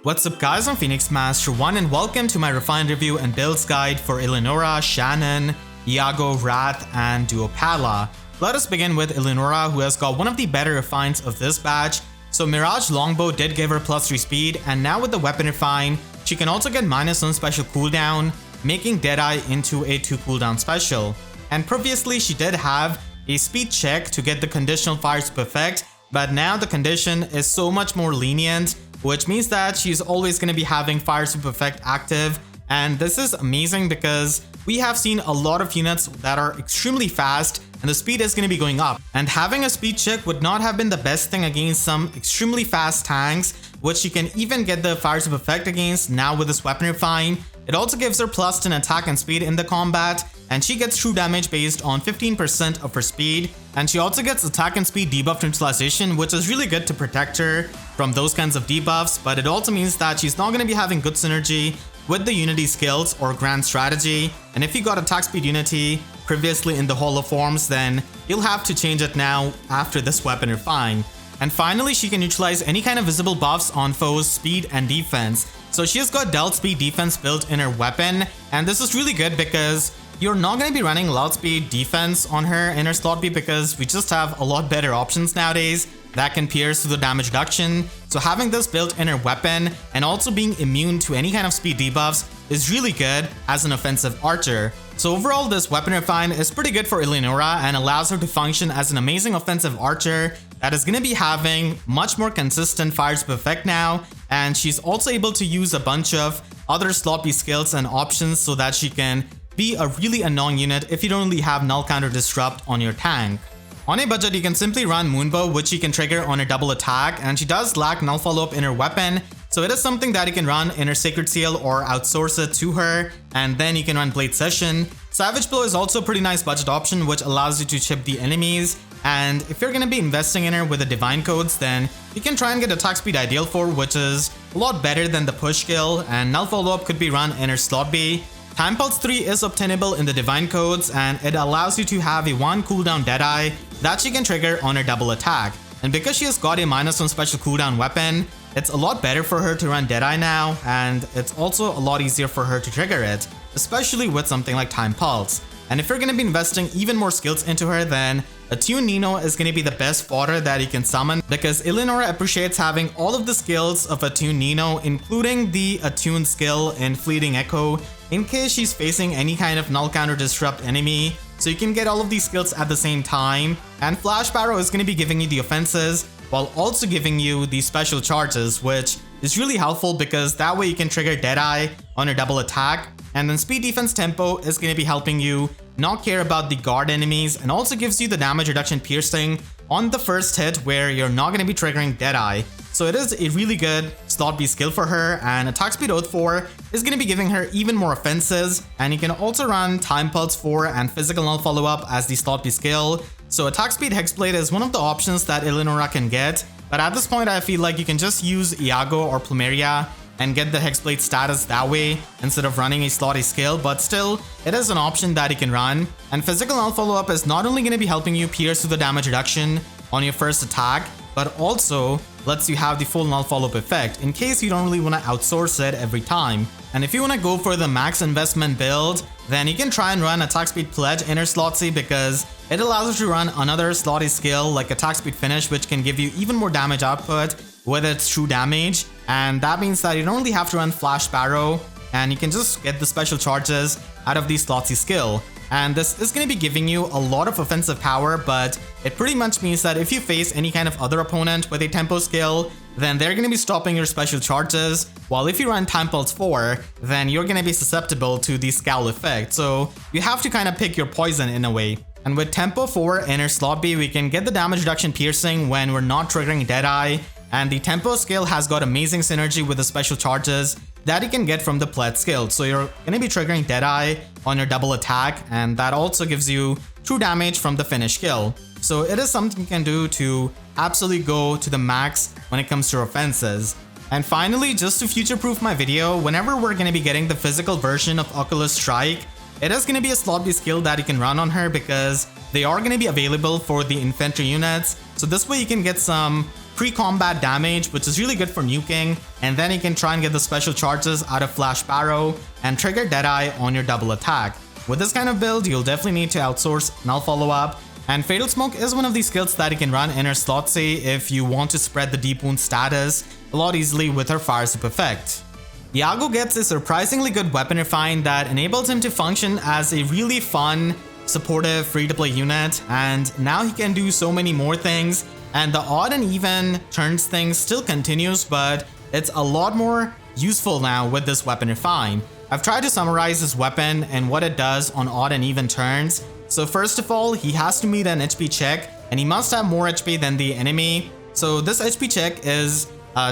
What's up guys, I'm Phoenix Master 1 and welcome to my refined review and builds guide for Eleonora, Shannan, Iago, Rath, and Duo Palla. Let us begin with Eleonora, who has got one of the better refines of this batch. So Mirage Longbow did give her +3 speed, and now with the weapon refine, she can also get -1 special cooldown, making Deadeye into a 2 cooldown special. And previously she did have a speed check to get the conditional fire super effect, but now the condition is so much more lenient, which means that she's always going to be having fire super effect active. And this is amazing because we have seen a lot of units that are extremely fast and the speed is going to be going up. And having a speed check would not have been the best thing against some extremely fast tanks, which she can even get the fire super effect against now with this weapon refine. It also gives her +10 attack and speed in the combat, and she gets true damage based on 15% of her speed. And she also gets attack and speed debuff neutralization, which is really good to protect her from those kinds of debuffs, but it also means that she's not going to be having good synergy with the unity skills or grand strategy. And if you got attack speed unity previously in the Hall of Forms, then you'll have to change it now after this weapon refine. And finally, she can neutralize any kind of visible buffs on foes' speed and defense. So she has got Dealt Speed defense built in her weapon, and this is really good because you're not going to be running loud speed defense on her in her slot B because we just have a lot better options nowadays that can pierce through the damage reduction. So having this built in her weapon and also being immune to any kind of speed debuffs is really good as an offensive archer. So overall, this weapon refine is pretty good for Eleonora and allows her to function as an amazing offensive archer that is going to be having much more consistent fire super effect now, and she's also able to use a bunch of other slot B skills and options so that she can be a really annoying unit if you don't really have null counter disrupt on your tank. On a budget, you can simply run Moonbow, which she can trigger on a double attack, and she does lack null follow-up in her weapon, so it is something that you can run in her Sacred Seal or outsource it to her, and then you can run Blade Session. Savage Blow is also a pretty nice budget option, which allows you to chip the enemies, and if you're going to be investing in her with the Divine Codes, then you can try and get attack speed ideal for, which is a lot better than the push skill, and null follow-up could be run in her slot B. Time Pulse 3 is obtainable in the Divine Codes, and it allows you to have a 1 cooldown Deadeye that she can trigger on her double attack. And because she has got a -1 special cooldown weapon, it's a lot better for her to run Deadeye now, and it's also a lot easier for her to trigger it, especially with something like Time Pulse. And if you're going to be investing even more skills into her, then Attune Nino is going to be the best fodder that you can summon because Eleonora appreciates having all of the skills of Attune Nino, including the Attune skill in Fleeting Echo, in case she's facing any kind of null counter disrupt enemy. So you can get all of these skills at the same time, and Flash Barrow is going to be giving you the offenses while also giving you the special charges, which is really helpful because that way you can trigger Deadeye on a double attack. And then Speed Defense Tempo is going to be helping you not care about the guard enemies, and also gives you the damage reduction piercing on the first hit where you're not going to be triggering Deadeye. So it is a really good slot B skill for her, and Attack Speed Oath 4 is going to be giving her even more offenses, and you can also run Time Pulse 4 and Physical Null Follow-Up as the slot B skill. So Attack Speed Hexblade is one of the options that Eleonora can get, but at this point I feel like you can just use Iago or Plumeria and get the Hexblade status that way instead of running a slot A skill, but still, it is an option that you can run. And Physical Null Follow-Up is not only going to be helping you pierce through the damage reduction on your first attack, but also lets you have the full null follow-up effect in case you don't really want to outsource it every time. And if you want to go for the max investment build, then you can try and run Attack Speed Pledge in her slot C because it allows you to run another slot A skill like Attack Speed Finish, which can give you even more damage output with its true damage. And that means that you don't really have to run Flash Barrow, and you can just get the special charges out of the slot C skill. And this is going to be giving you a lot of offensive power, but it pretty much means that if you face any kind of other opponent with a tempo skill, then they're going to be stopping your special charges, while if you run Time Pulse 4, then you're going to be susceptible to the Scowl effect. So you have to kind of pick your poison in a way. And with Tempo 4 in her slot B, we can get the damage reduction piercing when we're not triggering Deadeye, and the Tempo skill has got amazing synergy with the special charges that you can get from the Pledge skill. So you're going to be triggering Deadeye on your double attack, and that also gives you true damage from the Finish skill. So it is something you can do to absolutely go to the max when it comes to offenses. And finally, just to future-proof my video, whenever we're going to be getting the physical version of Oculus Strike, it is going to be a slot B skill that you can run on her because they are going to be available for the infantry units. So this way you can get some pre-combat damage, which is really good for nuking, and then you can try and get the special charges out of Flash Barrow and trigger Deadeye on your double attack. With this kind of build, you'll definitely need to outsource Null Follow-Up, and Fatal Smoke is one of these skills that you can run in her slot C if you want to spread the Deep Wound status a lot easily with her Fire Soup effect. Iago gets a surprisingly good weapon refine that enables him to function as a really fun, supportive, free-to-play unit, and now he can do so many more things, and the odd and even turns thing still continues, but it's a lot more useful now with this weapon refine. I've tried to summarize this weapon and what it does on odd and even turns. So first of all, he has to meet an HP check, and he must have more HP than the enemy. So this HP check is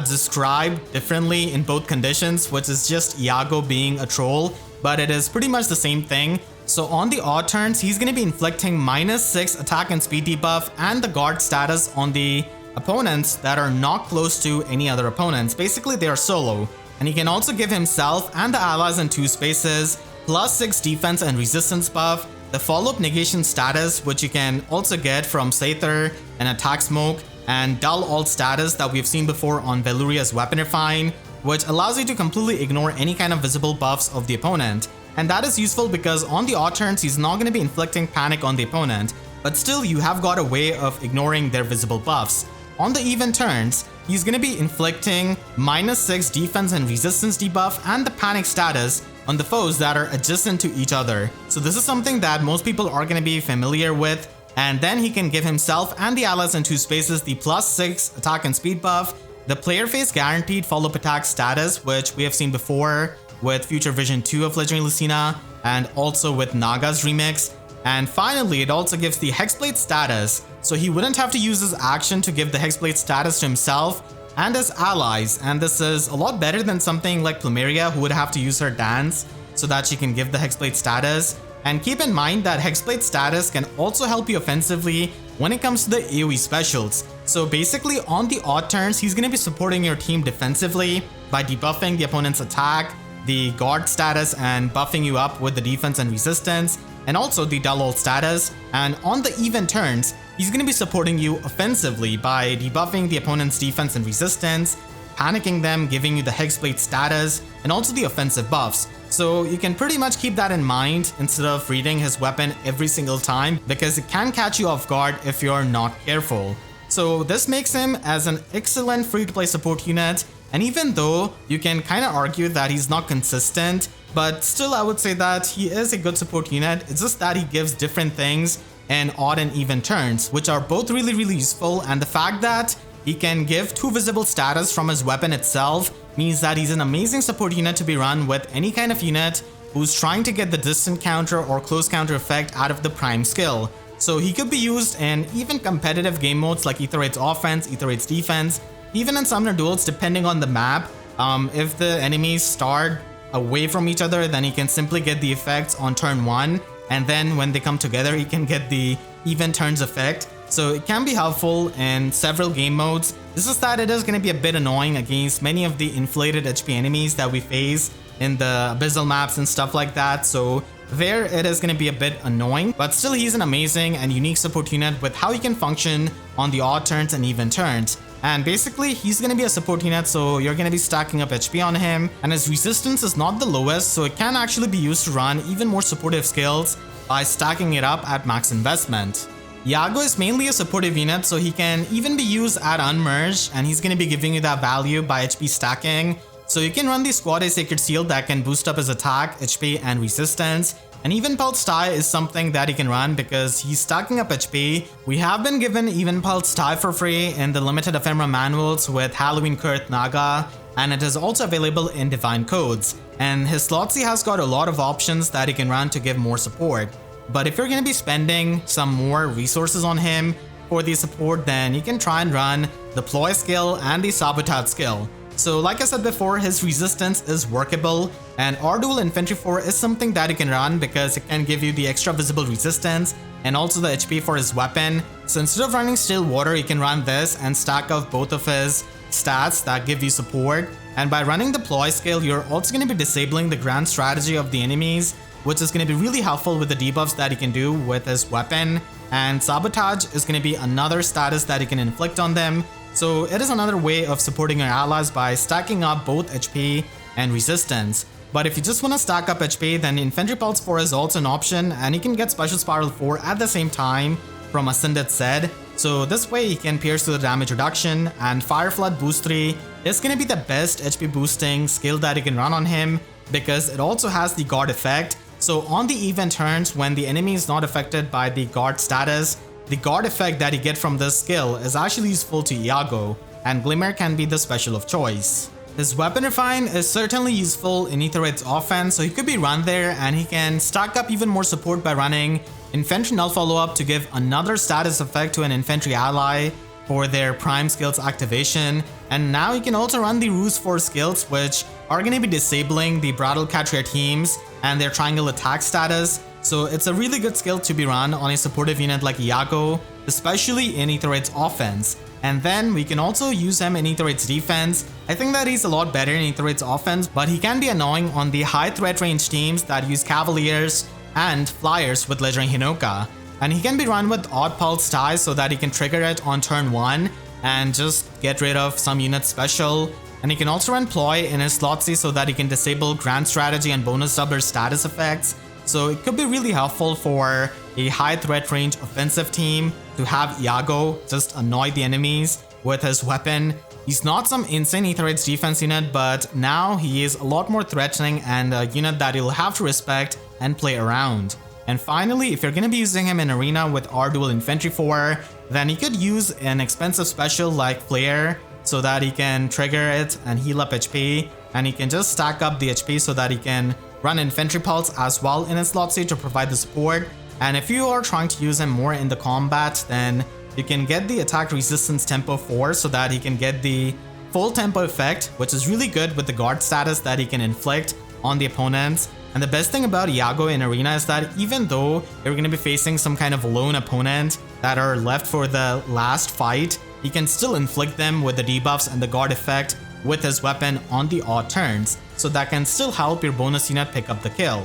described differently in both conditions, which is just Iago being a troll, but it is pretty much the same thing. So on the odd turns, he's going to be inflicting -6 attack and speed debuff and the guard status on the opponents that are not close to any other opponents. Basically, they are solo. And he can also give himself and the allies in 2 spaces +6 defense and resistance buff, the follow-up negation status, which you can also get from Aether and Attack Smoke, and Dull Alt status that we've seen before on Veluria's Weapon Refine, which allows you to completely ignore any kind of visible buffs of the opponent. And that is useful because on the odd turns, he's not going to be inflicting panic on the opponent, but still you have got a way of ignoring their visible buffs. On the even turns, he's going to be inflicting -6 defense and resistance debuff and the panic status on the foes that are adjacent to each other. So this is something that most people are going to be familiar with, and then he can give himself and the allies in 2 spaces the +6 attack and speed buff, the player face guaranteed follow-up attack status, which we have seen before with Future Vision 2 of Legendary Lucina and also with Naga's remix. And finally, it also gives the Hexblade status, so he wouldn't have to use his action to give the Hexblade status to himself and his allies, and this is a lot better than something like Plumeria, who would have to use her dance so that she can give the Hexblade status. And keep in mind that Hexblade status can also help you offensively when it comes to the AoE specials. So basically on the odd turns, he's going to be supporting your team defensively by debuffing the opponent's attack, the guard status, and buffing you up with the defense and resistance, and also the Dull Alt status. And on the even turns, he's going to be supporting you offensively by debuffing the opponent's defense and resistance, panicking them, giving you the Hexblade status, and also the offensive buffs. So you can pretty much keep that in mind instead of reading his weapon every single time, because it can catch you off guard if you're not careful. So this makes him as an excellent free-to-play support unit, and even though you can kind of argue that he's not consistent, but still I would say that he is a good support unit. It's just that he gives different things in odd and even turns, which are both really useful, and the fact that he can give 2 visible status from his weapon itself means that he's an amazing support unit to be run with any kind of unit who's trying to get the distant counter or close counter effect out of the prime skill. So he could be used in even competitive game modes like Aether Raids offense, Aether Raids defense, even in Summoner Duels depending on the map. If the enemies start away from each other, then he can simply get the effects on turn 1, and then when they come together he can get the even turns effect. So it can be helpful in several game modes. This is that it is going to be a bit annoying against many of the inflated HP enemies that we face in the abyssal maps and stuff like that. So there it is going to be a bit annoying, but still he's an amazing and unique support unit with how he can function on the odd turns and even turns. And basically he's going to be a support unit, so you're going to be stacking up HP on him, and his resistance is not the lowest, so it can actually be used to run even more supportive skills by stacking it up at max investment. Iago is mainly a supportive unit, so he can even be used at Unmerge, and he's going to be giving you that value by HP stacking. So you can run the Squad A Sacred Seal that can boost up his attack, HP, and resistance. And even Pulse tie is something that he can run because he's stacking up HP. We have been given even Pulse tie for free in the limited ephemera manuals with Halloween Kurth Naga, and it is also available in Divine Codes. And his slot C has got a lot of options that he can run to give more support. But if you're going to be spending some more resources on him for the support, then you can try and run the Ploy skill and the Sabotage skill. So like I said before, his resistance is workable, and R-Dual Infantry 4 is something that you can run because it can give you the extra visible resistance and also the HP for his weapon. So instead of running Still Water, you can run this and stack up both of his stats that give you support. And by running the Ploy skill, you're also going to be disabling the grand strategy of the enemies, which is going to be really helpful with the debuffs that he can do with his weapon. And Sabotage is going to be another status that he can inflict on them, So it is another way of supporting your allies by stacking up both HP and resistance. But if you just want to stack up HP, then Infantry Pulse 4 is also an option, and you can get Special Spiral 4 at the same time from Ascended Zed. So this way you can pierce through the damage reduction, and Fire Flood Boost 3 is going to be the best HP boosting skill that you can run on him because it also has the guard effect. So on the event turns when the enemy is not affected by the guard status, the guard effect that you get from this skill is actually useful to Iago, and Glimmer can be the special of choice. His Weapon Refine is certainly useful in Aether Raids offense, so he could be run there and he can stack up even more support by running Infantry Null Follow-Up to give another status effect to an infantry ally for their prime skills activation. And now you can also run the Ruse 4 skills, which are going to be disabling the Brattle Catcher teams and their triangle attack status. So it's a really good skill to be run on a supportive unit like Iago, especially in Aether Raids offense. And then we can also use him in Aether Raids defense. I think that he's a lot better in Aether Raids offense, but he can be annoying on the high threat range teams that use Cavaliers and Flyers with Ledgering Hinoka. And he can be run with Odd Pulse ties so that he can trigger it on turn 1 and just get rid of some unit special. And he can also run Ploy in his slot C so that he can disable Grand Strategy and Bonus Doubler status effects. So it could be really helpful for a high threat range offensive team to have Iago just annoy the enemies with his weapon. He's not some insane Aether Raids defense unit, but now he is a lot more threatening and a unit that you'll have to respect and play around. And finally, if you're going to be using him in Arena with R-Dual Infantry 4, then you could use an expensive special like Flare so that he can trigger it and heal up HP, and he can just stack up the HP so that he can run Infantry Pulse as well in his slot stage to provide the support. And if you are trying to use him more in the combat, then you can get the attack resistance tempo 4 so that he can get the full tempo effect, which is really good with the guard status that he can inflict on the opponents. And the best thing about Iago in Arena is that even though you're going to be facing some kind of lone opponent that are left for the last fight, he can still inflict them with the debuffs and the guard effect with his weapon on the odd turns, so that can still help your bonus unit pick up the kill.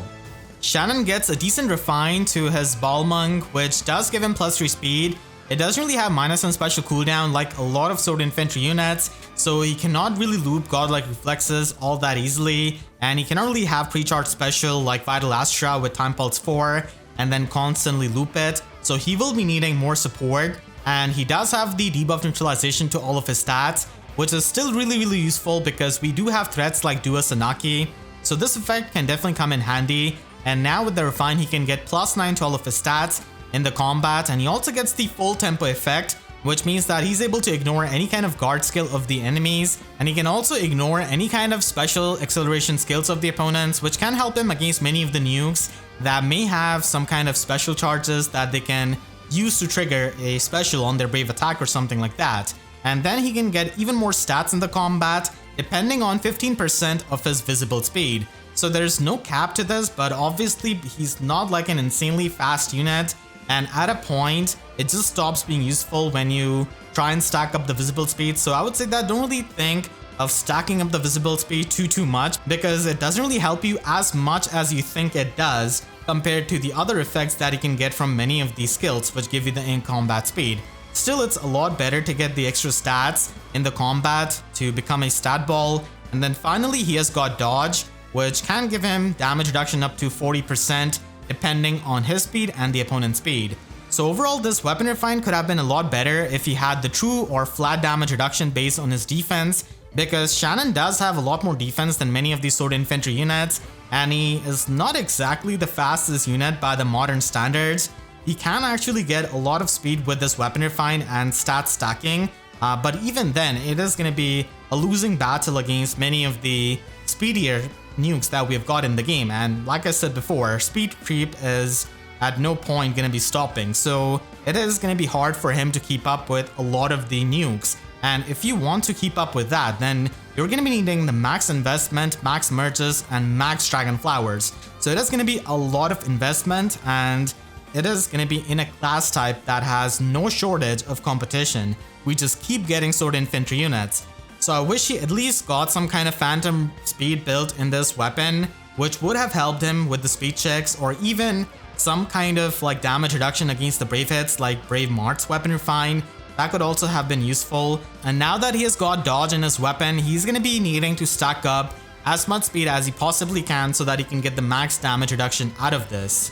Shannan gets a decent refine to his Balmung, which does give him +3 speed. It doesn't really have -1 special cooldown like a lot of sword infantry units, so he cannot really loop godlike reflexes all that easily, and he cannot really have pre-charged special like Vital Astra with Time Pulse 4 and then constantly loop it, so he will be needing more support. And he does have the debuff neutralization to all of his stats, which is still really useful because we do have threats like Dua Sanaki, so this effect can definitely come in handy. And now with the refine, he can get +9 to all of his stats in the combat, and he also gets the full tempo effect, which means that he's able to ignore any kind of guard skill of the enemies, and he can also ignore any kind of special acceleration skills of the opponents, which can help him against many of the nukes that may have some kind of special charges that they can use to trigger a special on their brave attack or something like that. And then he can get even more stats in the combat depending on 15% of his visible speed. So there's no cap to this, but obviously he's not like an insanely fast unit, and at a point it just stops being useful when you try and stack up the visible speed. So I would say that don't really think of stacking up the visible speed too much, because it doesn't really help you as much as you think it does compared to the other effects that you can get from many of these skills which give you the in-combat speed. Still, it's a lot better to get the extra stats in the combat to become a stat ball. And then finally he has got dodge, which can give him damage reduction up to 40% depending on his speed and the opponent's speed. So overall, this weapon refine could have been a lot better if he had the true or flat damage reduction based on his defense, because Shannan does have a lot more defense than many of these sword infantry units, and he is not exactly the fastest unit by the modern standards. He can actually get a lot of speed with this weapon refine and stat stacking, but even then it is going to be a losing battle against many of the speedier nukes that we've got in the game. And like I said before, speed creep is at no point going to be stopping, so it is going to be hard for him to keep up with a lot of the nukes. And if you want to keep up with that, then you're going to be needing the max investment, max merges, and max dragon flowers. So it is going to be a lot of investment, and it is going to be in a class type that has no shortage of competition. We just keep getting sword infantry units. So I wish he at least got some kind of phantom speed built in this weapon, which would have helped him with the speed checks, or even some kind of like damage reduction against the brave hits like Brave Mart's weapon refine. that could also have been useful. And now that he has got dodge in his weapon, he's going to be needing to stack up as much speed as he possibly can so that he can get the max damage reduction out of this.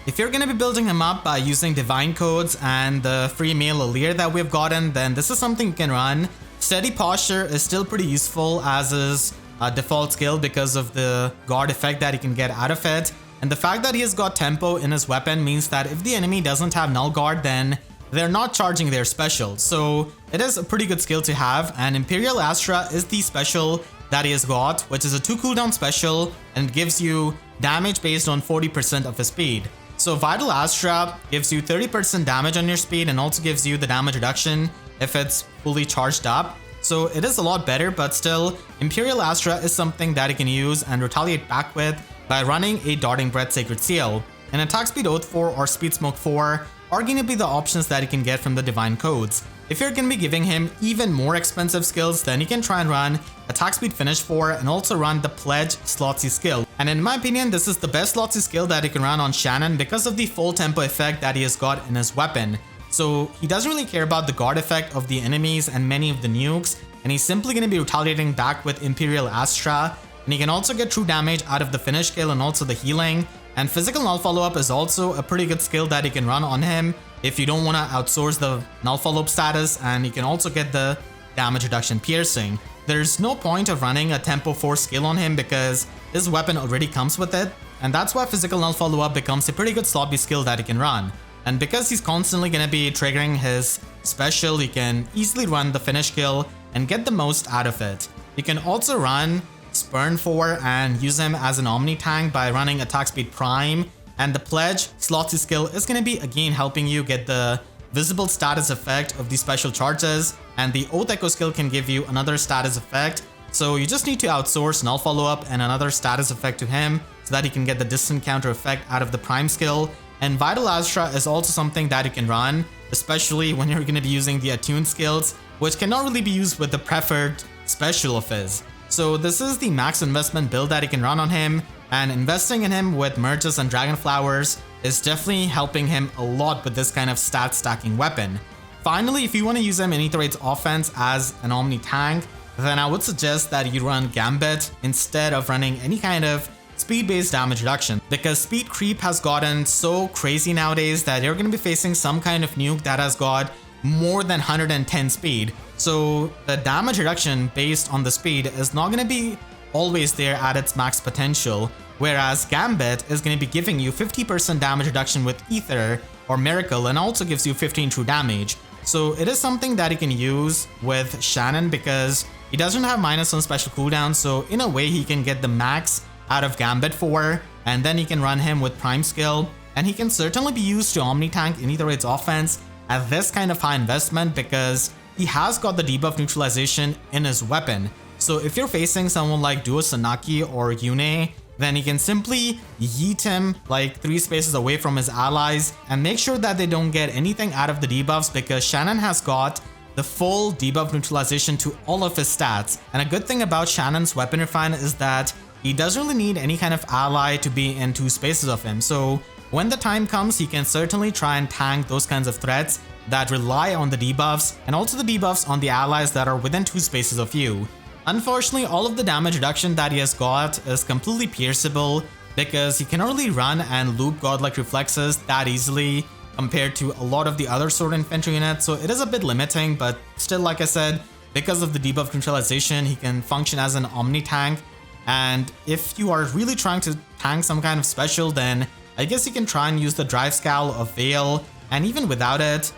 If you're going to be building him up by using divine codes and the free male Allure that we've gotten, then this is something you can run. Steady posture is still pretty useful as his default skill because of the guard effect that he can get out of it. And the fact that he has got tempo in his weapon means that if the enemy doesn't have null guard, then they're not charging their special. So it is a pretty good skill to have, and Imperial Astra is the special that he has got, which is a 2 cooldown special and gives you damage based on 40% of his speed. So Vital Astra gives you 30% damage on your speed and also gives you the damage reduction if it's fully charged up. So it is a lot better, but still, Imperial Astra is something that you can use and retaliate back with by running a Darting Breath Sacred Seal. And Attack Speed Oath 4 or Speed Smoke 4 are going to be the options that you can get from the Divine Codes. If you're going to be giving him even more expensive skills, then you can try and run Attack Speed Finish 4 and also run the Pledge Slotsy skill. And in my opinion, this is the best Slotsy skill that you can run on Shannan because of the full tempo effect that he has got in his weapon. So he doesn't really care about the guard effect of the enemies and many of the nukes, and he's simply going to be retaliating back with Imperial Astra. And he can also get true damage out of the finish skill and also the healing. And Physical Null Follow-Up is also a pretty good skill that you can run on him if you don't want to outsource the Null Follow-Up status, and you can also get the damage reduction piercing. There's no point of running a Tempo 4 skill on him because his weapon already comes with it, and that's why Physical Null Follow-Up becomes a pretty good slot B skill that you can run. And because he's constantly going to be triggering his special, you can easily run the finish skill and get the most out of it. You can also run Spurn 4 and use him as an Omni tank by running Attack Speed Prime, and the Pledge Slotsy skill is going to be again helping you get the visible status effect of the special charges, and the Oath Echo skill can give you another status effect. So you just need to outsource Null Follow-Up and another status effect to him so that he can get the distant counter effect out of the Prime skill. And Vital Astra is also something that you can run, especially when you're going to be using the Attune skills, which cannot really be used with the preferred special of his. So this is the max investment build that you can run on him, and investing in him with merges and dragon flowers is definitely helping him a lot with this kind of stat stacking weapon. Finally, if you want to use him in Aether Raids offense as an Omni tank, then I would suggest that you run Gambit instead of running any kind of speed-based damage reduction, because speed creep has gotten so crazy nowadays that you're going to be facing some kind of nuke that has got more than 110 speed. So the damage reduction based on the speed is not going to be always there at its max potential, whereas Gambit is going to be giving you 50% damage reduction with Aether or Miracle and also gives you 15 true damage. So it is something that you can use with Shannan because he doesn't have -1 special cooldown, so in a way he can get the max out of Gambit 4, and then you can run him with Prime skill, and he can certainly be used to Omni tank in Aether Raids offense at this kind of high investment because he has got the debuff neutralization in his weapon. So if you're facing someone like Duo Sanaki or Yune, then you can simply yeet him like 3 spaces away from his allies and make sure that they don't get anything out of the debuffs, because Shannan has got the full debuff neutralization to all of his stats. And a good thing about Shannan's weapon refine is that he doesn't really need any kind of ally to be in 2 spaces of him. So when the time comes, he can certainly try and tank those kinds of threats that rely on the debuffs and also the debuffs on the allies that are within 2 spaces of you. Unfortunately, all of the damage reduction that he has got is completely pierceable because he cannot really run and loop godlike reflexes that easily compared to a lot of the other sword infantry units, so it is a bit limiting, but still, like I said, because of the debuff neutralization, he can function as an Omni tank. And if you are really trying to tank some kind of special, then I guess you can try and use the Drive Scowl of Veil, and even without it,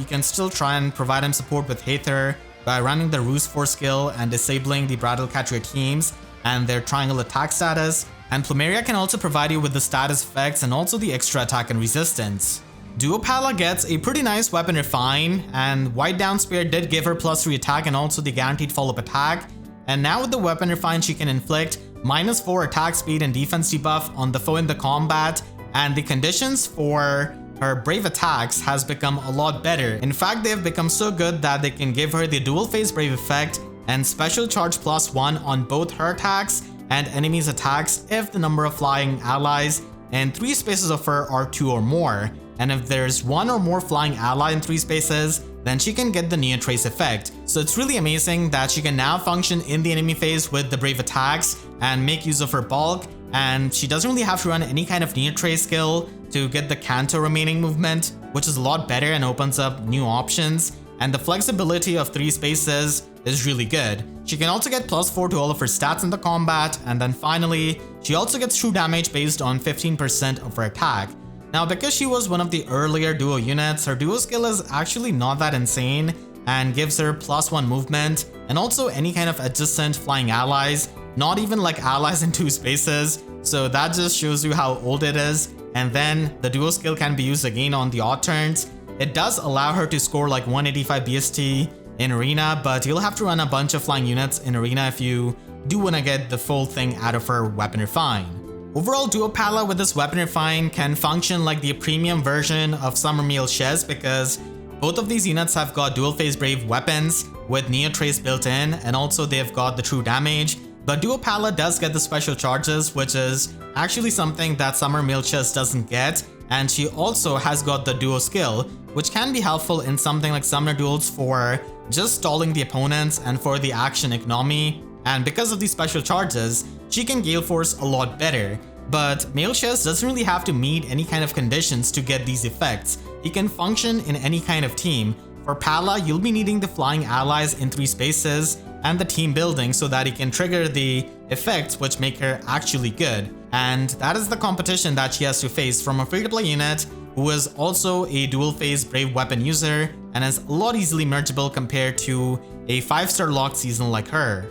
you can still try and provide him support with Aether by running the Ruse 4 skill and disabling the Brattle Catcher teams and their triangle attack status. And Plumeria can also provide you with the status effects and also the extra attack and resistance. Duo Palla gets a pretty nice weapon refine, and White Down Spear did give her +3 attack and also the guaranteed follow-up attack. And now with the weapon refine, she can inflict -4 attack speed and defense debuff on the foe in the combat, and the conditions for her brave attacks has become a lot better. In fact, they have become so good that they can give her the dual phase brave effect and special charge +1 on both her attacks and enemies' attacks if the number of flying allies in 3 spaces of her are 2 or more. And if there's 1 or more flying ally in 3 spaces, then she can get the Neo Trace effect. So it's really amazing that she can now function in the enemy phase with the brave attacks and make use of her bulk, and she doesn't really have to run any kind of Neo Trace skill to get the Kanto remaining movement, which is a lot better and opens up new options. And the flexibility of 3 spaces is really good. She can also get +4 to all of her stats in the combat, and then finally, she also gets true damage based on 15% of her attack. Now, because she was one of the earlier duo units, her duo skill is actually not that insane and gives her +1 movement and also any kind of adjacent flying allies, not even like allies in 2 spaces. So that just shows you how old it is. And then the duo skill can be used again on the odd turns. It does allow her to score like 185 BST in Arena, but you'll have to run a bunch of flying units in Arena if you do want to get the full thing out of her Weapon Refine. Overall, Duo Palla with this Weapon Refine can function like the premium version of Summer Meal Shez, because both of these units have got dual phase brave weapons with Neo Trace built in, and also they've got the true damage. But Duo Palla does get the special charges, which is actually something that Summer Meal Shez doesn't get. And she also has got the duo skill, which can be helpful in something like Summoner Duels for just stalling the opponents and for the action economy. And because of these special charges, she can Gale Force a lot better. But Meal Shez doesn't really have to meet any kind of conditions to get these effects. He can function in any kind of team. For Palla, you'll be needing the flying allies in 3 spaces and the team building so that he can trigger the effects which make her actually good. And that is the competition that she has to face from a free-to-play unit who is also a dual phase brave weapon user and is a lot easily mergeable compared to a 5-star locked season like her.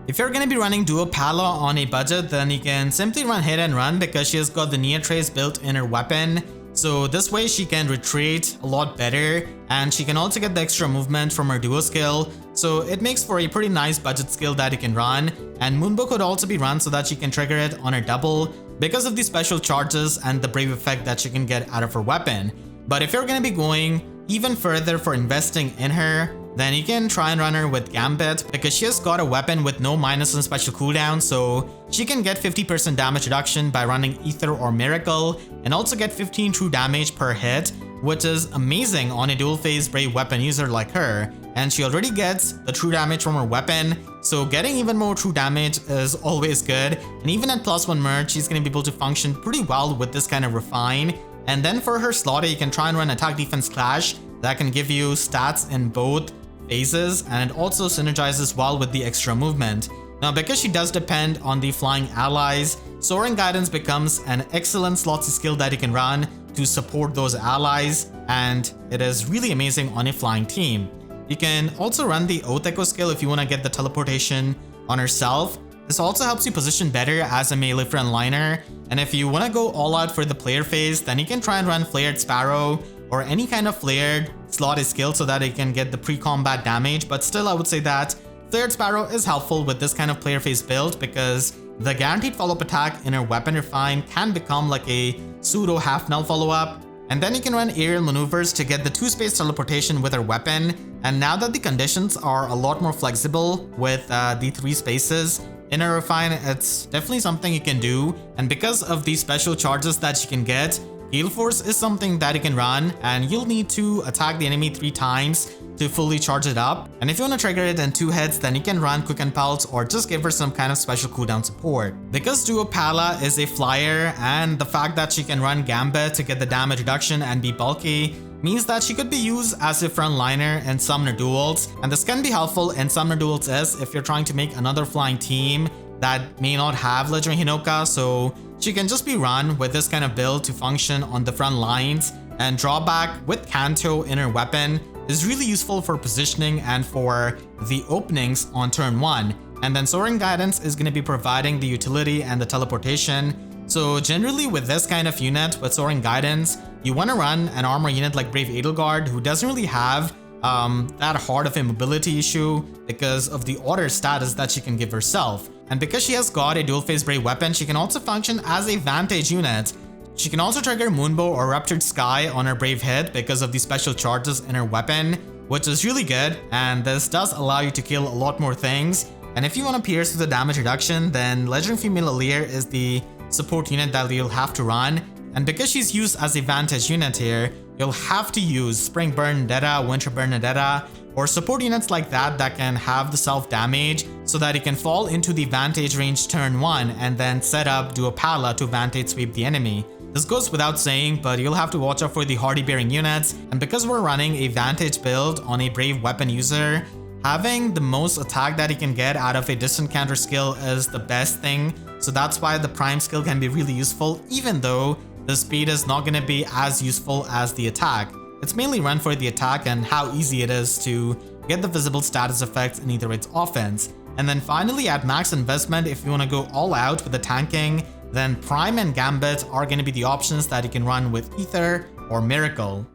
If you're going to be running Duo Palla on a budget, then you can simply run Hit and Run because she has got the Neo Trace built in her weapon. So this way she can retreat a lot better, and she can also get the extra movement from her duo skill. So it makes for a pretty nice budget skill that you can run, and Moonbow could also be run so that she can trigger it on her double because of the special charges and the brave effect that she can get out of her weapon. But if you're going to be going even further for investing in her, then you can try and run her with Gambit because she has got a weapon with no minus on special cooldown, so she can get 50% damage reduction by running Aether or Miracle and also get 15 true damage per hit, which is amazing on a dual phase brave weapon user like her. And she already gets the true damage from her weapon, so getting even more true damage is always good. And even at +1 merge, she's going to be able to function pretty well with this kind of refine. And then for her slaughter, you can try and run attack defense clash that can give you stats in both phases, and it also synergizes well with the extra movement. Now, because she does depend on the flying allies, Soaring Guidance becomes an excellent slotsy skill that you can run to support those allies, and it is really amazing on a flying team. You can also run the Oath Echo skill if you want to get the teleportation on herself. This also helps you position better as a melee frontliner, and if you want to go all out for the player phase, then you can try and run Flared Sparrow or any kind of flared slotted skill so that it can get the pre-combat damage. But still, I would say that Flared Sparrow is helpful with this kind of player phase build because the guaranteed follow-up attack in her Weapon Refine can become like a pseudo half-null follow-up. And then you can run aerial maneuvers to get the 2-space teleportation with her weapon. And now that the conditions are a lot more flexible with the 3 spaces in her Refine, it's definitely something you can do. And because of the special charges that you can get, Gale Force is something that you can run, and you'll need to attack the enemy 3 times to fully charge it up. And if you want to trigger it in 2 hits, then you can run Quick Pulse or just give her some kind of special cooldown support. Because Duo Palla is a flyer, and the fact that she can run Gambit to get the damage reduction and be bulky means that she could be used as a frontliner in Summoner Duels. And this can be helpful in Summoner Duels if you're trying to make another flying team that may not have Legendary Hinoka, so she can just be run with this kind of build to function on the front lines. And drawback with Kanto in her weapon is really useful for positioning and for the openings on turn 1. And then Soaring Guidance is going to be providing the utility and the teleportation. So generally with this kind of unit with Soaring Guidance, you want to run an armor unit like Brave Edelgard, who doesn't really have that hard of a mobility issue because of the order status that she can give herself. And because she has got a dual phase brave weapon, she can also function as a Vantage unit. She can also trigger Moonbow or Ruptured Sky on her brave hit because of the special charges in her weapon, which is really good, and this does allow you to kill a lot more things. And if you want to pierce with the damage reduction, then Legendary Female Allir is the support unit that you'll have to run. And because she's used as a vantage unit here, you'll have to use Spring Bernadetta, Winter Bernadetta, or support units like that that can have the self damage so that you can fall into the vantage range turn 1 and then set up Duo Palla to vantage sweep the enemy. This goes without saying, but you'll have to watch out for the hardy bearing units, and because we're running a vantage build on a brave weapon user, having the most attack that he can get out of a distant counter skill is the best thing, so that's why the prime skill can be really useful even though the speed is not going to be as useful as the attack. It's mainly run for the attack and how easy it is to get the visible status effects in Aether Raids offense. And then finally at max investment, if you want to go all out with the tanking, then Prime and Gambit are going to be the options that you can run with Aether or Miracle.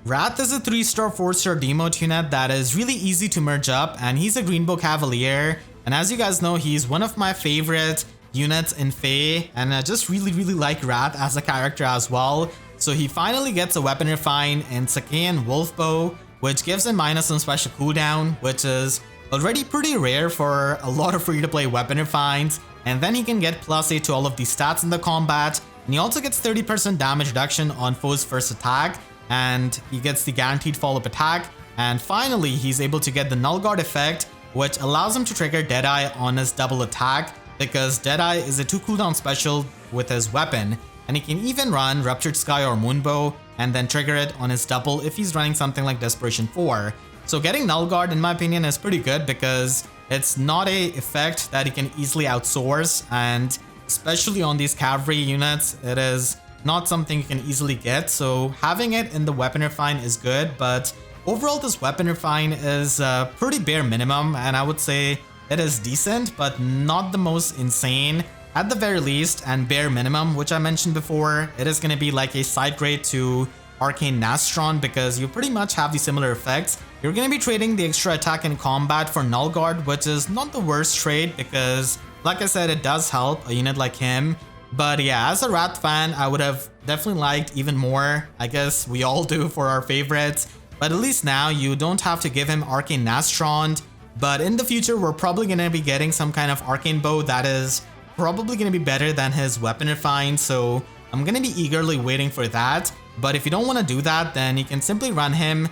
Rath is a 3-star 4-star demote unit that is really easy to merge up, and he's a Greenbow Cavalier, and as you guys know, he's one of my favorite units in FE, and I just really like Rath as a character as well. So he finally gets a weapon refine in Sakean Wolfbow, which gives him minus on special cooldown, which is already pretty rare for a lot of free-to-play weapon refines, and then he can get +8 to all of these stats in the combat, and he also gets 30% damage reduction on foe's first attack, and he gets the guaranteed follow-up attack, and finally he's able to get the Null Guard effect, which allows him to trigger Deadeye on his double attack, because Deadeye is a 2 cooldown special with his weapon, and he can even run Ruptured Sky or Moonbow and then trigger it on his double if he's running something like Desperation 4. So getting Null Guard in my opinion is pretty good because it's not a effect that he can easily outsource, and especially on these cavalry units, it is not something you can easily get, so having it in the weapon refine is good, but overall this weapon refine is pretty bare minimum, and I would say it is decent, but not the most insane. At the very least, and bare minimum, which I mentioned before, it is going to be like a side grade to Arcane Nastron because you pretty much have the similar effects. You're going to be trading the extra attack in combat for Null Guard, which is not the worst trade because, like I said, it does help a unit like him. But yeah, as a Rath fan, I would have definitely liked even more. I guess we all do for our favorites. But at least now you don't have to give him Arcane Nastron. But in the future, we're probably going to be getting some kind of Arcane Bow that is probably going to be better than his weapon refine, so I'm going to be eagerly waiting for that. But if you don't want to do that, then you can simply run him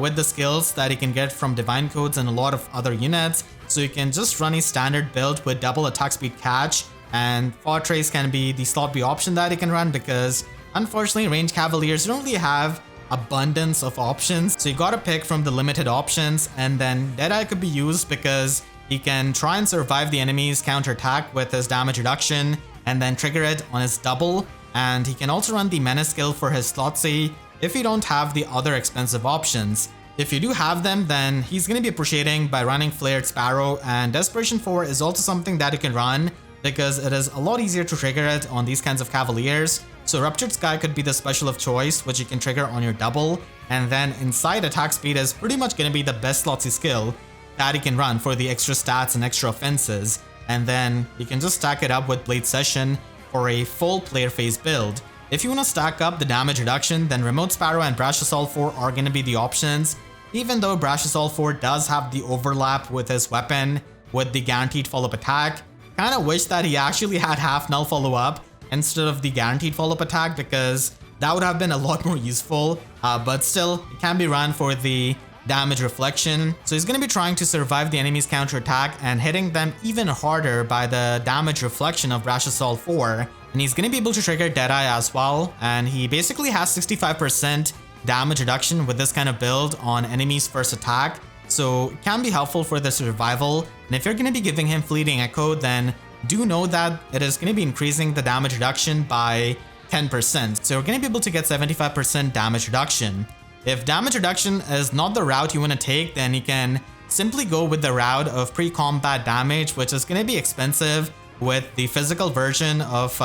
with the skills that he can get from Divine Codes and a lot of other units. So you can just run a standard build with double attack speed catch, and Fortress can be the slot B option that you can run because unfortunately ranged Cavaliers don't really have abundance of options, so you gotta pick from the limited options. And then Deadeye could be used because he can try and survive the enemy's counterattack with his damage reduction and then trigger it on his double, and he can also run the Menace skill for his slot C if you don't have the other expensive options. If you do have them, then he's going to be appreciating by running Flared Sparrow, and Desperation 4 is also something that you can run because it is a lot easier to trigger it on these kinds of Cavaliers. So Ruptured Sky could be the special of choice, which you can trigger on your double, and then Inside attack speed is pretty much going to be the best slot C skill that you can run for the extra stats and extra offenses, and then you can just stack it up with Blade Session for a full player phase build. If you want to stack up the damage reduction, then Remote Sparrow and Brash Assault 4 are going to be the options, even though Brash Assault 4 does have the overlap with his weapon with the guaranteed follow-up attack. Kinda wish that he actually had half null follow-up instead of the guaranteed follow-up attack because that would have been a lot more useful, but still, it can be run for the damage reflection. So he's going to be trying to survive the enemy's counterattack and hitting them even harder by the damage reflection of Brash Assault 4. And he's going to be able to trigger Deadeye as well, and he basically has 65% damage reduction with this kind of build on enemy's first attack, so it can be helpful for the survival. And if you're going to be giving him Fleeting Echo, then do know that it is going to be increasing the damage reduction by 10%, so you're going to be able to get 75% damage reduction. If damage reduction is not the route you want to take, then you can simply go with the route of pre-combat damage, which is going to be expensive with the physical version of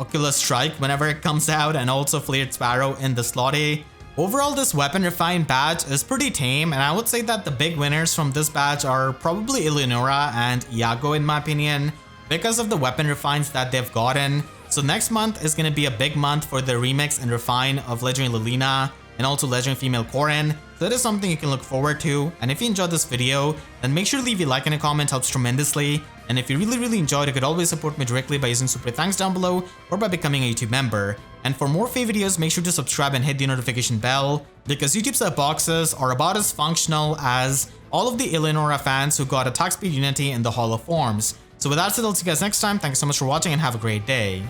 Oculus Strike whenever it comes out, and also Flared Sparrow in the slot A. Overall, this weapon refine badge is pretty tame, and I would say that the big winners from this badge are probably Eleonora and Iago in my opinion, because of the weapon refines that they've gotten. So next month is going to be a big month for the remix and refine of Legendary Lilina and also Legendary Female Corin. So that is something you can look forward to. And if you enjoyed this video, then make sure to leave a like and a comment, helps tremendously. And if you really enjoyed, you could always support me directly by using super thanks down below or by becoming a YouTube member. And for more FE videos, make sure to subscribe and hit the notification bell, because YouTube sub boxes are about as functional as all of the Eleonora fans who got attack speed unity in the Hall of Forms. So with that said, I'll see you guys next time. Thanks so much for watching and have a great day.